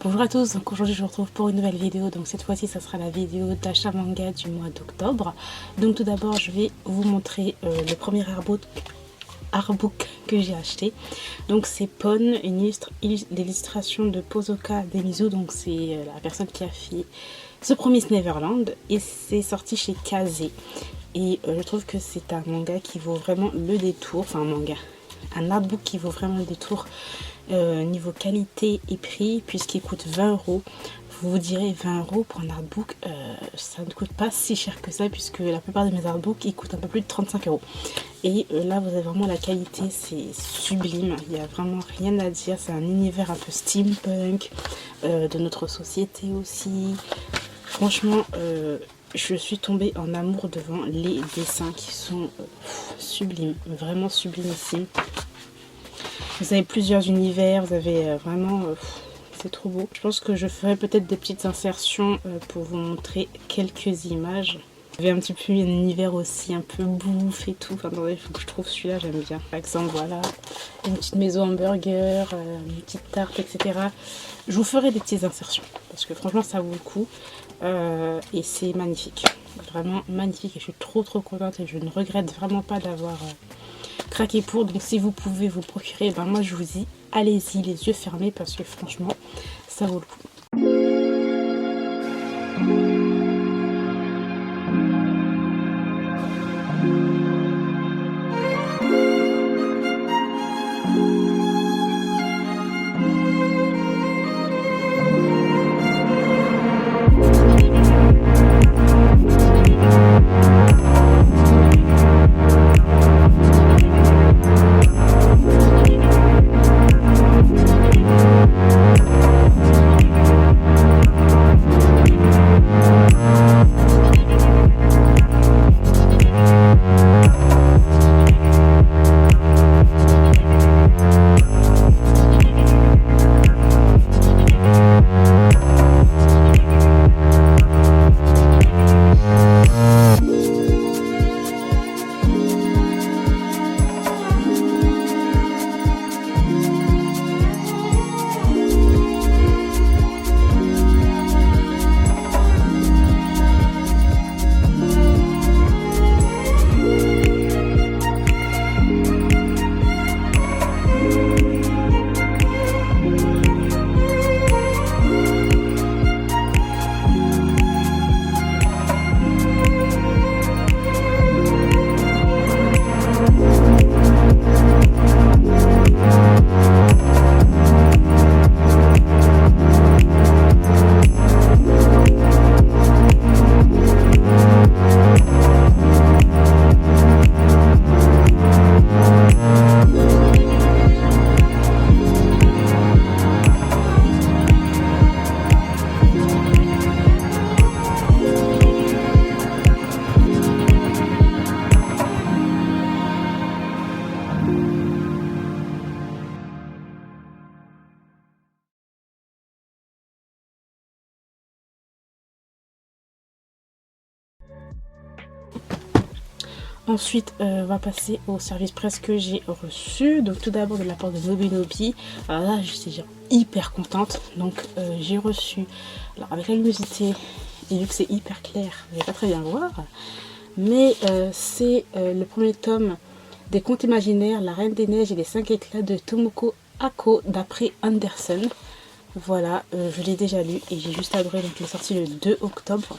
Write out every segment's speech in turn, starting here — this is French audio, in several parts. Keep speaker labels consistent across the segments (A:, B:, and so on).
A: Bonjour à tous, donc aujourd'hui je vous retrouve pour une nouvelle vidéo. Donc cette fois-ci ça sera la vidéo d'achat manga du mois d'octobre. Donc tout d'abord je vais vous montrer le premier artbook que j'ai acheté. Donc c'est Pon, l'illustration de Pozoka Demizu. Donc c'est la personne qui a fait The Promised Neverland et c'est sorti chez Kazé. Et je trouve que c'est un manga qui vaut vraiment le détour, enfin un artbook qui vaut vraiment le détour niveau qualité et prix, puisqu'il coûte 20 €. Vous vous direz 20 € pour un artbook, ça ne coûte pas si cher que ça, puisque la plupart de mes artbooks ils coûtent un peu plus de 35 €. Et là vous avez vraiment la qualité, c'est sublime, il n'y a vraiment rien à dire, c'est un univers un peu steampunk, de notre société aussi. Franchement, je suis tombée en amour devant les dessins qui sont sublimes, vraiment sublimissimes. Vous avez plusieurs univers, vous avez vraiment... c'est trop beau. Je pense que je ferai peut-être des petites insertions pour vous montrer quelques images. Vous avez un petit peu un univers aussi un peu bouffe et tout. Enfin, attendez, il faut que je trouve celui-là, j'aime bien. Par exemple, voilà, une petite maison hamburger, une petite tarte, etc. Je vous ferai des petites insertions parce que franchement, ça vaut le coup. Et c'est magnifique. Vraiment magnifique. Et je suis trop contente et je ne regrette vraiment pas d'avoir... craquer pour. Donc si vous pouvez vous procurer, ben moi je vous dis allez-y les yeux fermés, parce que franchement ça vaut le coup. Ensuite, on va passer au service presse que j'ai reçu. Donc tout d'abord de la part de Nobinobi. Alors là, je suis hyper contente. Donc j'ai reçu, alors avec la luminosité, et vu que c'est hyper clair, vous n'allez pas très bien voir. Mais c'est le premier tome des Contes imaginaires, La Reine des Neiges et les 5 éclats de Tomoko Ako d'après Andersen. Voilà, je l'ai déjà lu et j'ai juste adoré. Donc il est sorti le 2 octobre.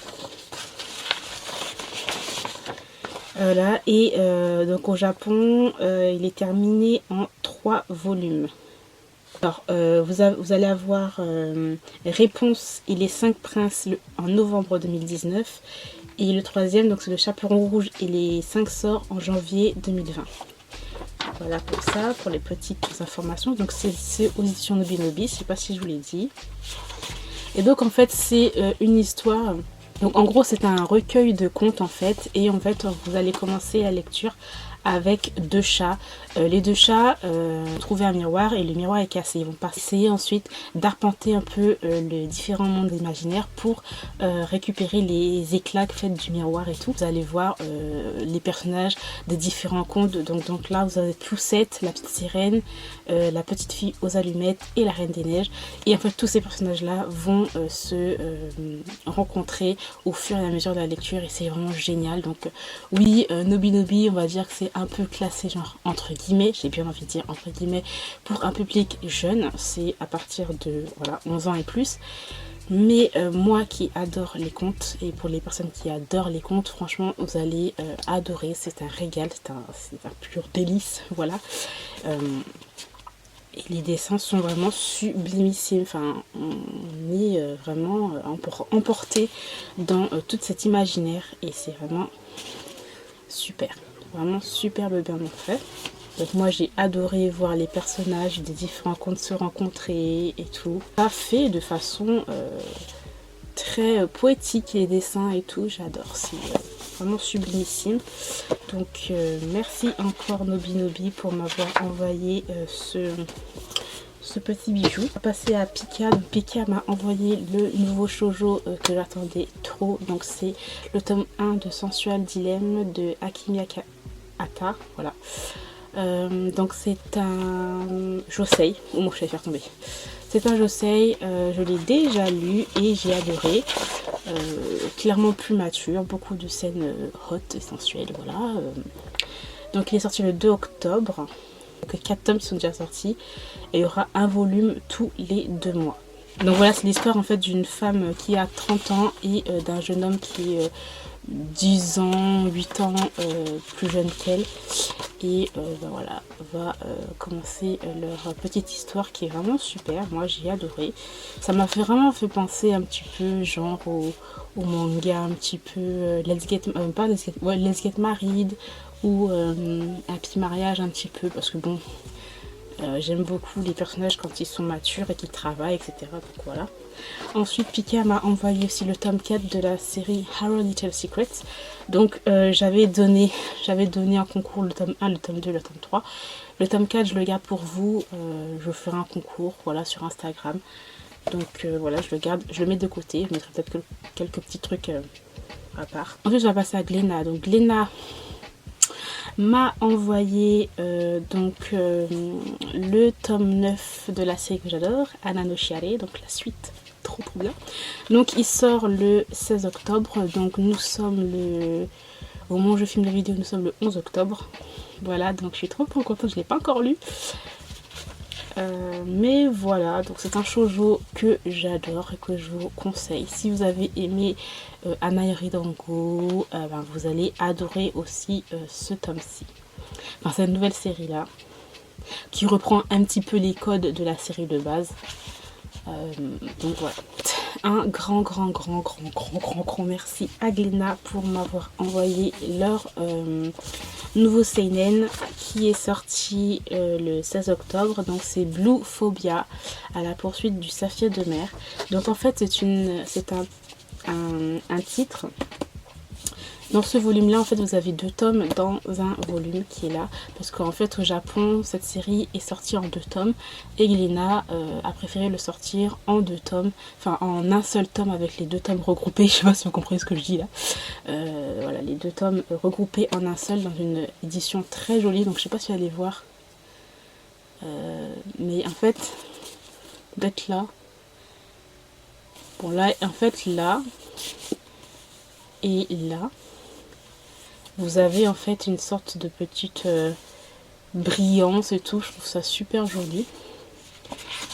A: Voilà, et donc au Japon, il est terminé en 3 volumes. Alors, vous allez avoir Réponse et les 5 princes en novembre 2019. Et le troisième, donc c'est le Chaperon rouge et les 5 sorts en janvier 2020. Voilà pour ça, pour les petites informations. Donc c'est aux éditions Nobinobi, je ne sais pas si je vous l'ai dit. Et donc en fait c'est une histoire... Donc en gros c'est un recueil de contes en fait, et en fait vous allez commencer la lecture avec deux chats. Les deux chats ont trouvé un miroir et le miroir est cassé. Ils vont essayer ensuite d'arpenter un peu les différents mondes imaginaires pour récupérer les éclats faits du miroir et tout. Vous allez voir les personnages des différents contes. Donc là vous avez Poussette, la petite sirène, la petite fille aux allumettes et la reine des neiges. Et en fait tous ces personnages là vont se rencontrer au fur et à mesure de la lecture et c'est vraiment génial. Donc oui, Nobby, on va dire que c'est un peu classé genre entre guillemets, j'ai bien envie de dire entre guillemets, pour un public jeune. C'est à partir de voilà 11 ans et plus. Mais moi qui adore les contes, et pour les personnes qui adorent les contes, franchement vous allez adorer, c'est un régal, c'est un pur délice, voilà. Et les dessins sont vraiment sublimissimes, enfin on est vraiment emporté dans tout cet imaginaire et c'est vraiment super, vraiment superbe, bien fait. Donc moi j'ai adoré voir les personnages des différents contes se rencontrer et tout. Ça fait de façon très poétique les dessins et tout, j'adore, c'est vraiment sublimissime. Donc merci encore Nobby pour m'avoir envoyé ce petit bijou. On va passer à Pika. Donc Pika m'a envoyé le nouveau shoujo que j'attendais trop. Donc c'est le tome 1 de Sensual Dilemme de Akimi Akahata. Voilà. Donc c'est un josei. Oh mon, je vais faire tomber. C'est un josei, je l'ai déjà lu et j'ai adoré. Clairement plus mature, beaucoup de scènes hot et sensuelles, voilà. Donc il est sorti le 2 octobre. Donc 4 tomes qui sont déjà sortis. Et il y aura un volume tous les 2 mois. Donc voilà, c'est l'histoire en fait d'une femme qui a 30 ans et d'un jeune homme qui est 10 ans, 8 ans plus jeune qu'elle. Et ben voilà, va commencer leur petite histoire qui est vraiment super. Moi j'ai adoré. Ça m'a vraiment fait penser un petit peu genre au manga, un petit peu Let's Get Married ou Happy Mariage un petit peu, parce que bon, j'aime beaucoup les personnages quand ils sont matures et qu'ils travaillent, etc. Donc voilà. Ensuite, Pika m'a envoyé aussi le tome 4 de la série Our Little Secrets. Donc j'avais donné en concours le tome 1, le tome 2, le tome 3. Le tome 4, je le garde pour vous. Je ferai un concours, voilà, sur Instagram. Donc voilà, je le garde, je le mets de côté. Je mettrai peut-être quelques petits trucs à part. Ensuite, je vais passer à Glénat. Donc Glénat m'a envoyé le tome 9 de la série que j'adore, Anna no Shiare, donc la suite, trop bien. Donc il sort le 16 octobre, donc nous sommes au moment où je filme la vidéo, nous sommes le 11 octobre. Voilà, donc je suis trop contente, je ne l'ai pas encore lu. Mais voilà, donc c'est un shoujo que j'adore et que je vous conseille. Si vous avez aimé Anna Dango, ben vous allez adorer aussi ce tome-ci. Enfin, cette nouvelle série là, qui reprend un petit peu les codes de la série de base. Donc voilà, un grand merci à Glénat pour m'avoir envoyé leur nouveau seinen qui est sorti le 16 octobre. Donc c'est Blue Phobia, à la poursuite du saphir de mer. Donc en fait c'est un titre. Dans ce volume là en fait vous avez 2 tomes dans un volume qui est là, parce qu'en fait au Japon cette série est sortie en 2 tomes et Glénat a préféré le sortir en 2 tomes, enfin en un seul tome avec les 2 tomes regroupés. Je sais pas si vous comprenez ce que je dis là. Voilà, les 2 tomes regroupés en un seul dans une édition très jolie. Donc je sais pas si vous allez voir, mais en fait d'être là, bon là en fait là et là vous avez en fait une sorte de petite brillance et tout. Je trouve ça super joli.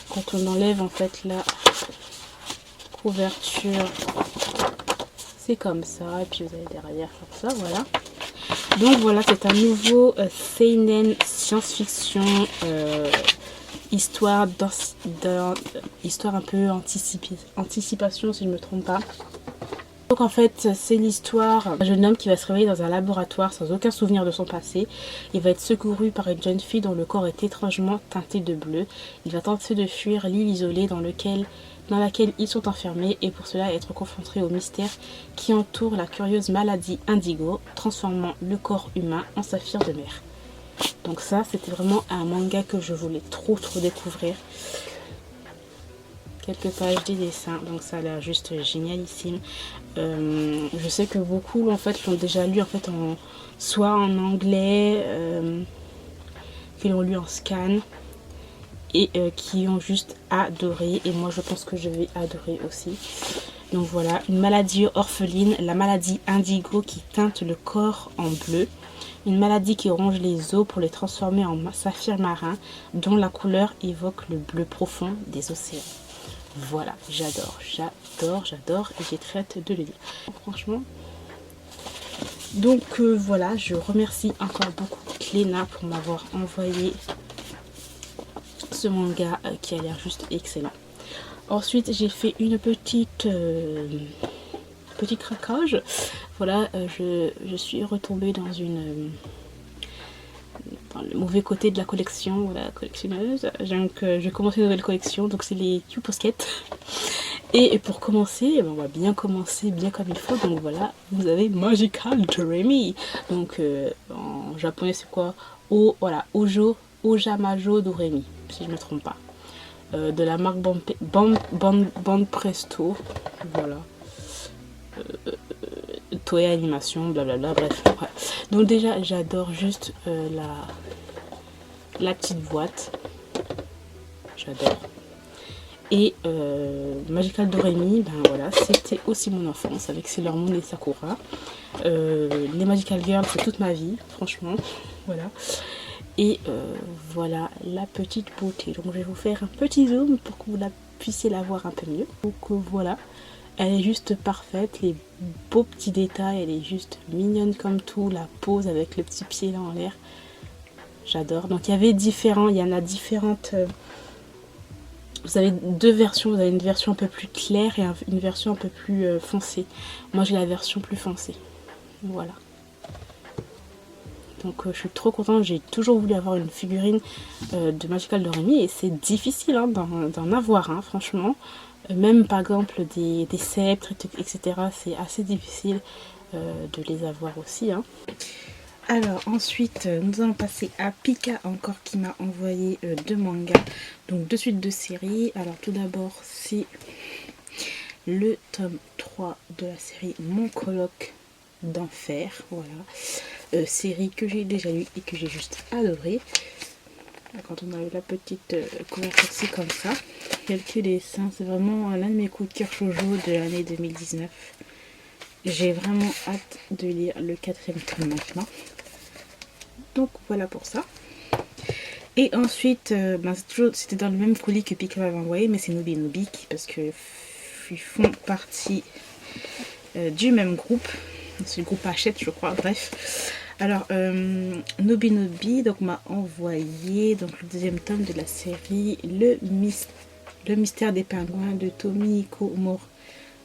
A: Quand on enlève en fait la couverture, c'est comme ça. Et puis vous avez derrière comme ça, voilà. Donc voilà, c'est un nouveau seinen science-fiction, histoire un peu anticipation si je ne me trompe pas. Donc en fait c'est l'histoire d'un jeune homme qui va se réveiller dans un laboratoire sans aucun souvenir de son passé. Il va être secouru par une jeune fille dont le corps est étrangement teinté de bleu. Il va tenter de fuir l'île isolée dans laquelle ils sont enfermés et pour cela être confronté au mystère qui entoure la curieuse maladie indigo, transformant le corps humain en saphir de mer. Donc ça c'était vraiment un manga que je voulais trop découvrir. Quelques pages des dessins, donc ça a l'air juste génialissime. Je sais que beaucoup en fait l'ont déjà lu en fait soit en anglais, qui l'ont lu en scan et qui ont juste adoré, et moi je pense que je vais adorer aussi. Donc voilà, une maladie orpheline, la maladie indigo qui teinte le corps en bleu. Une maladie qui ronge les os pour les transformer en saphir marin, dont la couleur évoque le bleu profond des océans. Voilà, j'adore et j'ai très hâte de le lire. Franchement. Donc voilà, je remercie encore beaucoup Cléna pour m'avoir envoyé ce manga qui a l'air juste excellent. Ensuite, j'ai fait une petit craquage. Voilà, je suis retombée dans le mauvais côté de la collection, la collectionneuse. Donc j'ai commencé une nouvelle collection, donc c'est les Q-Posket. Et pour commencer, on va bien commencer bien comme il faut. Donc voilà, vous avez Magical Doremi. Donc en japonais c'est quoi? Voilà, Oja Majo Doremi, si je ne me trompe pas. De la marque Band Presto. Voilà. Toei Animation, blablabla, bref. Ouais. Donc déjà, j'adore juste la petite boîte. J'adore. Et Magical Doremi, ben voilà, c'était aussi mon enfance avec Sailor Moon et Sakura. Les Magical Girls, c'est toute ma vie, franchement. Voilà. Et voilà la petite beauté. Donc je vais vous faire un petit zoom pour que vous puissiez la voir un peu mieux. Donc voilà. Elle est juste parfaite, les beaux petits détails, elle est juste mignonne comme tout, la pose avec le petit pied là en l'air, j'adore. Donc il y en a différentes, vous avez deux versions, vous avez une version un peu plus claire et une version un peu plus foncée. Moi j'ai la version plus foncée, voilà. Donc je suis trop contente, j'ai toujours voulu avoir une figurine de Magical Doremi et c'est difficile hein, d'en avoir, hein, franchement. Même par exemple des sceptres, etc. C'est assez difficile de les avoir aussi. Hein. Alors ensuite, nous allons passer à Pika encore qui m'a envoyé deux mangas. Donc deux suites de séries. Alors tout d'abord, c'est le tome 3 de la série Mon colloque d'enfer. Voilà. Série que j'ai déjà lue et que j'ai juste adorée. Quand on a eu la petite couverture, c'est comme ça. Quelques dessins, c'est vraiment l'un de mes coups de cœur shoujo de l'année 2019. J'ai vraiment hâte de lire le 4e tome maintenant. Donc voilà pour ça. Et ensuite, c'était dans le même colis que Pika m'avait envoyé, mais c'est Nobi Nobi parce qu'ils font partie du même groupe. C'est le groupe Hachette, je crois, bref. Alors, Nobi Nobi m'a envoyé donc, le deuxième tome de la série Le mystère des pingouins de Tomihiko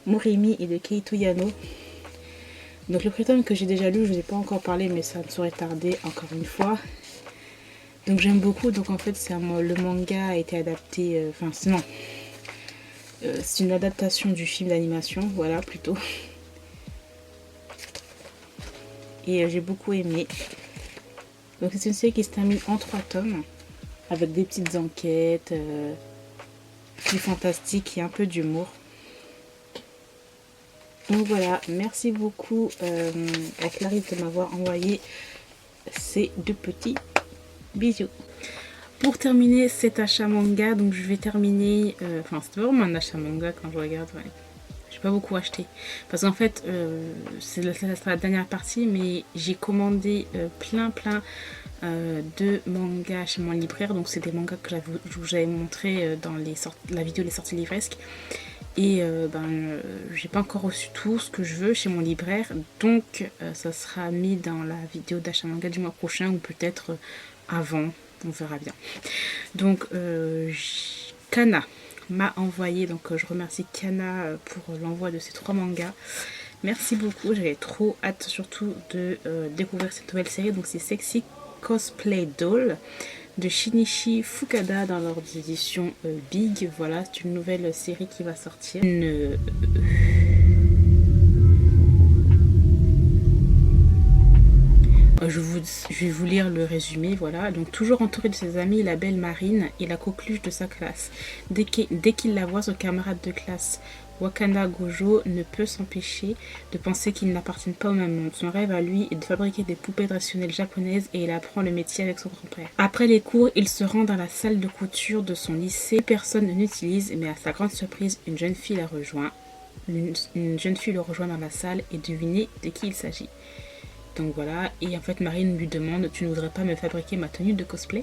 A: Morimi et de Keito Yano. Donc le premier tome que j'ai déjà lu, je ne vous ai pas encore parlé, mais ça ne saurait tarder encore une fois. Donc j'aime beaucoup, donc en fait le manga a été adapté, c'est une adaptation du film d'animation, voilà plutôt. Et j'ai beaucoup aimé. Donc c'est une série qui se termine en 3 tomes, avec des petites enquêtes, du fantastique et un peu d'humour. Donc voilà, merci beaucoup à Clarisse de m'avoir envoyé ces deux petits bisous. Pour terminer cet achat manga, donc je vais terminer, c'était vraiment un achat manga quand je regarde, ouais. J'ai pas beaucoup acheté parce qu'en fait ça sera la dernière partie, mais j'ai commandé plein de mangas chez mon libraire. Donc c'est des mangas que je vous avais montré dans la vidéo les sorties livresques, et j'ai pas encore reçu tout ce que je veux chez mon libraire, donc ça sera mis dans la vidéo d'achat manga du mois prochain ou peut-être avant, on verra bien. Donc Kana m'a envoyé, donc je remercie Kana pour l'envoi de ces 3 mangas. Merci beaucoup, j'avais trop hâte surtout de découvrir cette nouvelle série. Donc c'est Sexy Cosplay Doll de Shinichi Fukada dans leur édition Big. Voilà, c'est une nouvelle série qui va sortir. Je vais vous lire le résumé, voilà. Donc toujours entouré de ses amis, la belle Marine est la coqueluche de sa classe. Dès qu'il la voit, son camarade de classe, Wakanda Gojo, ne peut s'empêcher de penser qu'ils n'appartiennent pas au même monde. Son rêve à lui est de fabriquer des poupées traditionnelles japonaises et il apprend le métier avec son grand-père. Après les cours, il se rend dans la salle de couture de son lycée. Personne ne l'utilise, mais à sa grande surprise, une jeune fille la rejoint. Une jeune fille le rejoint dans la salle et devinez de qui il s'agit. Donc voilà, et en fait Marine lui demande, tu ne voudrais pas me fabriquer ma tenue de cosplay?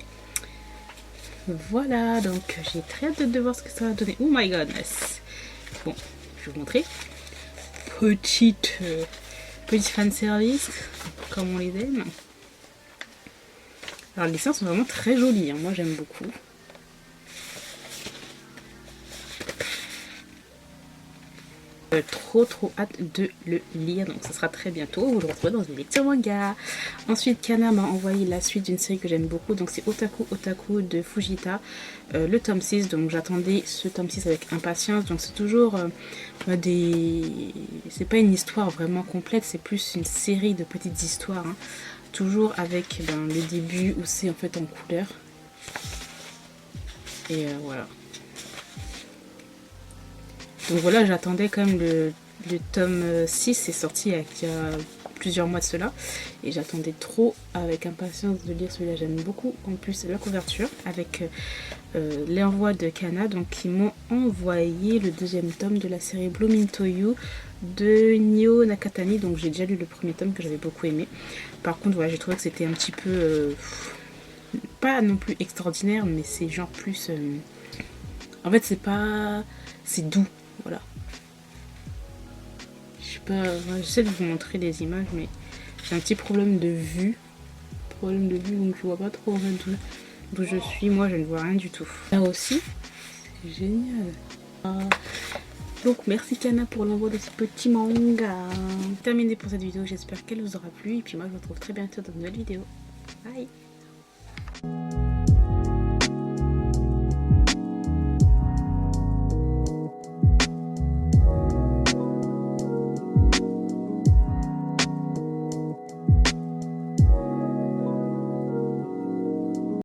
A: Voilà, donc j'ai très hâte de voir ce que ça va donner. Oh my godness. Bon, je vais vous montrer. Petite fan service, comme on les aime. Alors les dessins sont vraiment très jolis, hein. Moi j'aime beaucoup. Trop hâte de le lire, donc ça sera très bientôt. Vous le retrouvez dans une lecture manga. Ensuite Kana m'a envoyé la suite d'une série que j'aime beaucoup, donc c'est Otaku de Fujita, le tome 6. Donc j'attendais ce tome 6 avec impatience. Donc c'est toujours c'est pas une histoire vraiment complète, c'est plus une série de petites histoires, hein. Toujours avec le début où c'est en fait en couleur. Et voilà. Donc voilà, j'attendais quand même le tome 6, c'est sorti il y a plusieurs mois de cela. Et j'attendais trop avec impatience de lire celui-là, j'aime beaucoup. En plus, la couverture avec l'envoi de Kana. Donc ils m'ont envoyé le deuxième tome de la série Blooming Toyu de Nio Nakatani. Donc j'ai déjà lu le premier tome que j'avais beaucoup aimé. Par contre, voilà, j'ai trouvé que c'était un petit peu... pas non plus extraordinaire, mais c'est genre plus... en fait, c'est pas... c'est doux. Voilà. Je sais pas, j'essaie de vous montrer les images, mais j'ai un petit problème de vue. Donc je vois pas trop d'où je suis. Moi, je ne vois rien du tout. Là aussi, c'est génial. Donc merci Kana pour l'envoi de ce petit manga. Terminé pour cette vidéo, j'espère qu'elle vous aura plu. Et puis moi, je vous retrouve très bientôt dans une nouvelle vidéo. Bye.